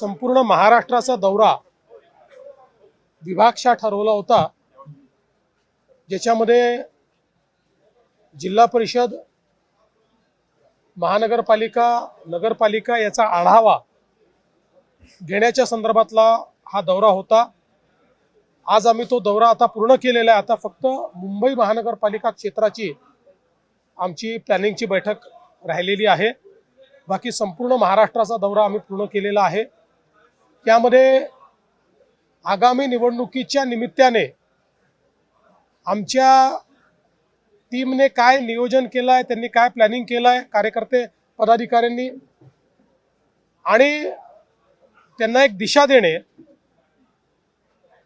संपूर्ण महाराष्ट्राचा दौरा विभागशः ठरवला होता, ज्याच्यामध्ये जिल्हा परिषद, महानगरपालिका, नगरपालिका याचा आढावा घेण्याच्या संदर्भातला हा दौरा होता। आज आम्ही तो दौरा आता पूर्ण केलेला आहे। आता फक्त मुंबई महानगरपालिका क्षेत्राची आमची प्लॅनिंगची बैठक राहिलेली आहे। बाकी संपूर्ण महाराष्ट्राचा दौरा आम्ही पूर्ण केलेला आहे। त्यामध्ये आगामी निवडणुकीच्या निमित्ताने आमच्या टीमने काय नियोजन केलं आहे, त्यांनी काय प्लॅनिंग केलं आहे, कार्यकर्ते पदाधिकाऱ्यांनी, आणि त्यांना एक दिशा देणे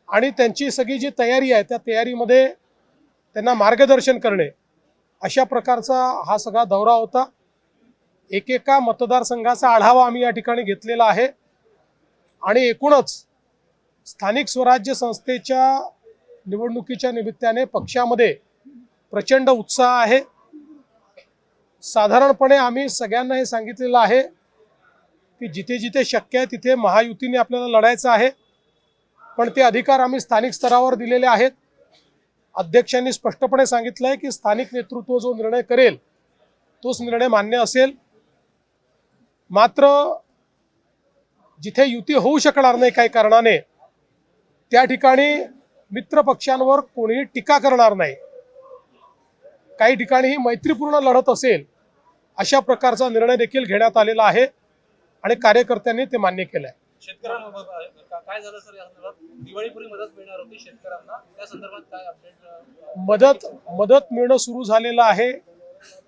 आणि त्यांची सगळी जी तयारी आहे त्या तयारीमध्ये त्यांना मार्गदर्शन करणे, अशा प्रकारचा हा सगळा दौरा होता। एकेका मतदारसंघाचा आढावा आम्ही या ठिकाणी घेतलेला आहे आणि एकूणच स्थानिक स्वराज्य संस्थेच्या निवडणुकीच्या निमित्ताने पक्षामध्ये प्रचंड उत्साह आहे। साधारणपणे आम्ही सगळ्यांना हे सांगितलेलं आहे की जिथे जिथे शक्य आहे तिथे महायुतीने आपल्याला लढायचं आहे, पण ते अधिकार आम्ही स्थानिक स्तरावर दिलेले आहेत। अध्यक्षांनी स्पष्टपणे सांगितलं आहे की स्थानिक नेतृत्व जो निर्णय करेल तोच निर्णय मान्य असेल। मात्र जिथे युती होऊ शकणार नाही काही कारणाने, त्या ठिकाणी मित्र पक्षांवर कोणीही टीका करणार नाही। काही ठिकाणी ही मैत्रीपूर्ण लढत असेल अशा प्रकारचा निर्णय देखील घेण्यात आलेला आहे आणि कार्यकर्त्यांनी ते मान्य केलं आहे। शेतकऱ्यांना काय झालं सर, या संदर्भात दिवाळीपूर्वी मदत मिळणार होती शेतकऱ्यांना, त्या संदर्भात काय अपडेट? मदत मिळणं सुरू झालेलं आहे।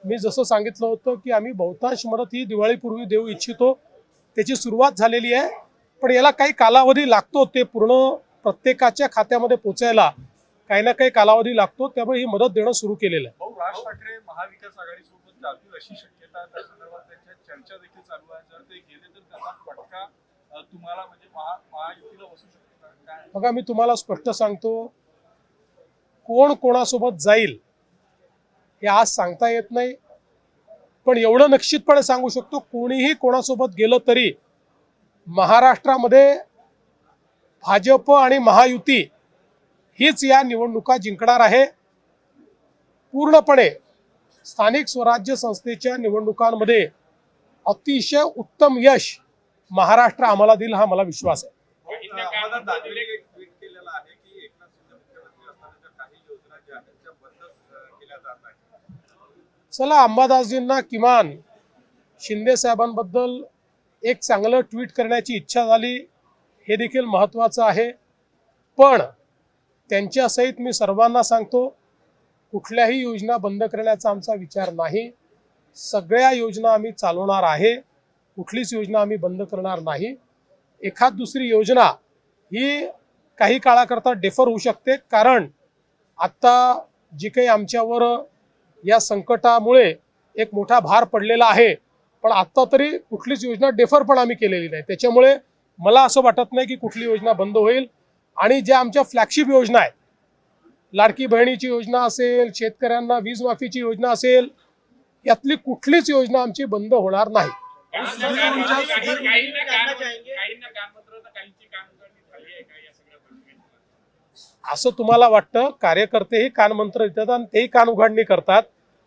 मी जसं सांगितलं होतं की आम्ही बहुतांश मदत ही दिवाळीपूर्वी देऊ इच्छितो, त्याची सुरुवात झालेली आहे, पण याला काही कालावधी लागतो। ते पूर्ण प्रत्येकाच्या खात्यामध्ये पोचायला काही ना काही कालावधी लागतो, त्यामुळे ही मदत देणं सुरू केलेलं आहे। राज ठाकरे महाविकास आघाडीसोबत जातील अशी शक्यता त्या संदर्भात त्यांच्या चर्चा देखील चालू आहे। जर ते गेले तर त्याचा फटका तुम्हाला म्हणजे महायुतीला बसू शकतो काय? बघा, मी तुम्हाला स्पष्ट सांगतो, कोण कोणासोबत जाईल हे आज सांगता येत नाही, पण एवढं निश्चितपणे सांगू शकतो, कोणीही कोणासोबत गेलं तरी महाराष्ट्रामध्ये भाजप आणि महायुती हीच या निवडणुका जिंकणार आहे। पूर्णपणे स्थानिक स्वराज्य संस्थेच्या निवडणुकांमध्ये अतिशय उत्तम यश महाराष्ट्र आम्हाला देईल, हा मला विश्वास आहे। चला, अंबादासजींना किमान शिंदे साहेबांबद्दल एक चांगलं ट्विट करण्याची इच्छा झाली, हे देखील महत्त्वाचं आहे। पण त्यांच्या सहित मी सर्वांना सांगतो, कुठल्याही योजना बंद करण्याचा आमचा विचार नाही। सगळ्या योजना आम्ही चालवणार आहे, कुठलीच योजना आम्ही बंद करणार नाही। एखाद दुसरी योजना ही काही काळाकरता डेफर होऊ शकते, कारण आता जी काही आमच्यावर या संकटामुळे एक मोठा भार पडलेला आहे, पण आता तरी कुठलीच योजना डेफर पण आम्ही केलेली नाही। त्याच्यामुळे मला असं वाटत नाही की कुठली योजना बंद होईल। आणि ज्या आमच्या फ्लॅगशिप योजना आहेत, लाडकी बहिणीची योजना असेल, शेतकऱ्यांना वीज माफीची योजना असेल, यातली कुठलीच योजना आमची बंद होणार नाही। असं तुम्हाला वाटतं? कार्यकर्तेही कानमंत्र देतात आणि तेही कान उघडणी करतात,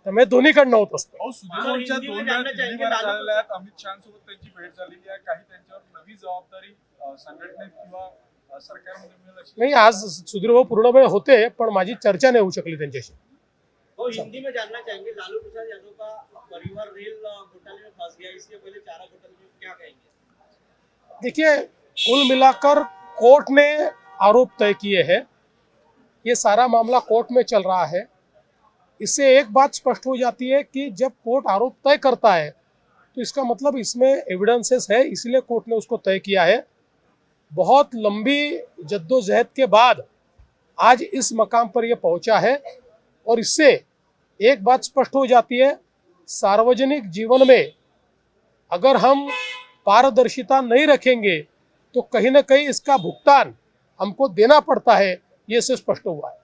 त्यामुळे दोन्हीकडनं होत असतं। अमित शहासोबत त्यांची भेट झालेली आहे, काही त्यांच्यावर नवी जबाबदारी संघटनेत किंवा सरकारमध्ये मिळेल नाही। आज सुधीरभाऊ पूर्ण वेळ होते, पण माझी चर्चा नाही होऊ शकली त्यांच्याशी। हिंदी में जानना चाहेंगे, लालू प्रसाद यादव का परिवार रेल घोटाले में फंस गया, इसके पहले चारा घोटाले में क्या कहेंगे? देखिए, कुल मिलाकर कोर्ट ने आरोप तय किए हैं, ये सारा मामला कोर्ट में चल रहा है। इससे एक बात स्पष्ट हो जाती है कि जब कोर्ट आरोप तय करता है तो इसका मतलब इसमें एविडेंसेस है, इसलिए कोर्ट ने उसको तय किया है। बहुत लंबी जद्दोजहद के बाद आज इस मकाम पर यह पहुंचा है, और इससे एक बात स्पष्ट हो जाती है, सार्वजनिक जीवन में अगर हम पारदर्शिता नहीं रखेंगे तो कहीं ना कहीं इसका भुगतान हमको देना पड़ता है, ये से स्पष्ट हुआ है।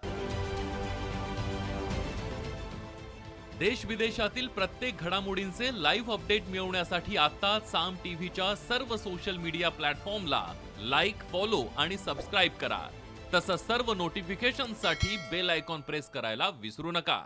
देश विदेशातील प्रत्येक घडामोडींचे लाईव्ह अपडेट मिळवण्यासाठी आता साम टीव्हीच्या सर्व सोशल मीडिया प्लॅटफॉर्मला लाईक, फॉलो आणि सबस्क्राईब करा. तसंच सर्व नोटिफिकेशनसाठी बेल आयकॉन प्रेस करायला विसरू नका.